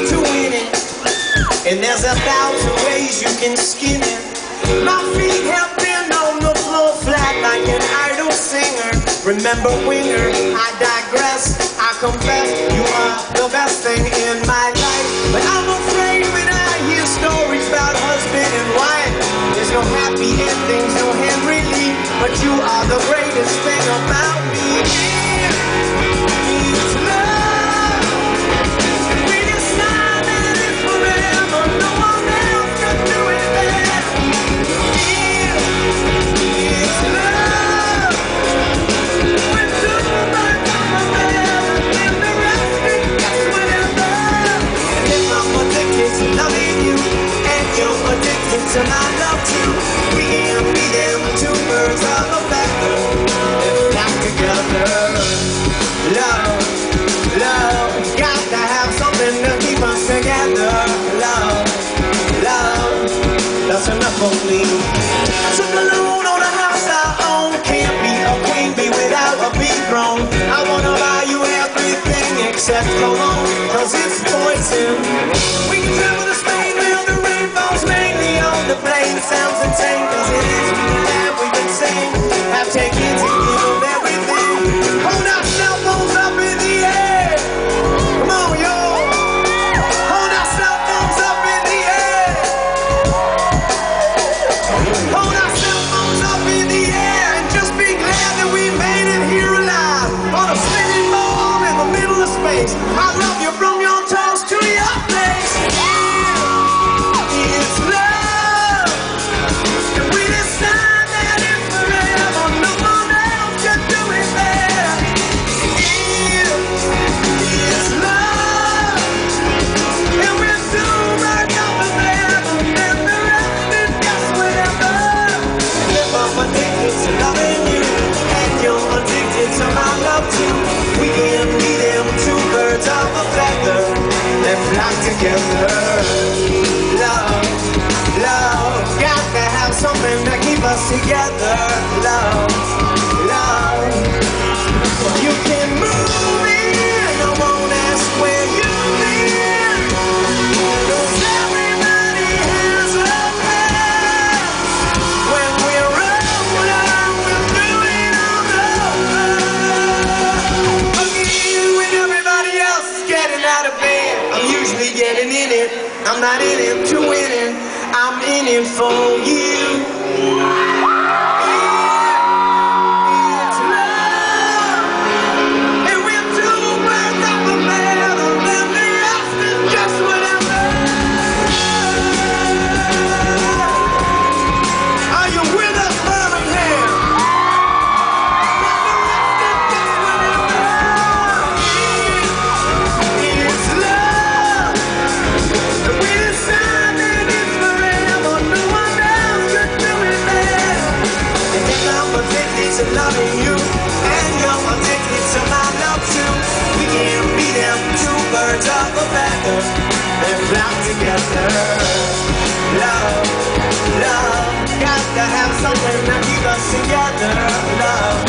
to win it, and there's 1,000 ways you can skin it. My feet have been on the floor flat like an idle singer. Remember Winger, I digress, I confess, you are the best thing in my life. But I'm afraid when I hear stories about husband and wife, there's no happy endings, no hand relief, but you are the greatest thing about me. It's love, and we decide that it's forever, no one else can do it better. It's love, when two birds come together, then the rest is just whatever. And if I'm addicted to loving you, and you're addicted to my love too, we can be them two birds of a feather that flock together. Love, love, got to have something to keep us together. Love, love, that's enough for me. Took a loan on a house I own. Can't be a queen bee without a bee throne. I wanna buy you everything except cologne, cause it's poison. We can travel to Spain where the rain falls mainly on the plain. Sounds insane cause it is really bad we've been saying. Have taken to give everything. Hold our cell phones up in the air. Come on, yo. Hold our cell phones up in the air. Hold our cell phones up in the air and just be glad that we made it here alive on a spinning ball in the middle of space. I love you from your toes to your face. It's love, and we decide that it's forever. No one else can do it better. It's love, and we're two birds of a feather, and the rest is just whatever. And if I'm addicted to loving you, and you're addicted to my love too, we can be them two birds of a feather that flock together. Love, love, got to have something to keep us together. Love, love, you can move in, I won't ask where you've been, 'cause everybody has a plan. When we're older, we'll do it all over again. When everybody else is getting out of bed, I'm usually getting in it. I'm not in it to win it, I'm in it for you. It's love, and we're two birds of a feather, then the rest is just whatever. Are you with us, Birmingham? It's love, and we decide that it's forever, no one else can do it better. And if I'm addicted to loving you, and you're addicted to my love too, we can be them two birds of a feather that flock together. Love, love, got to have something to keep us together. Love,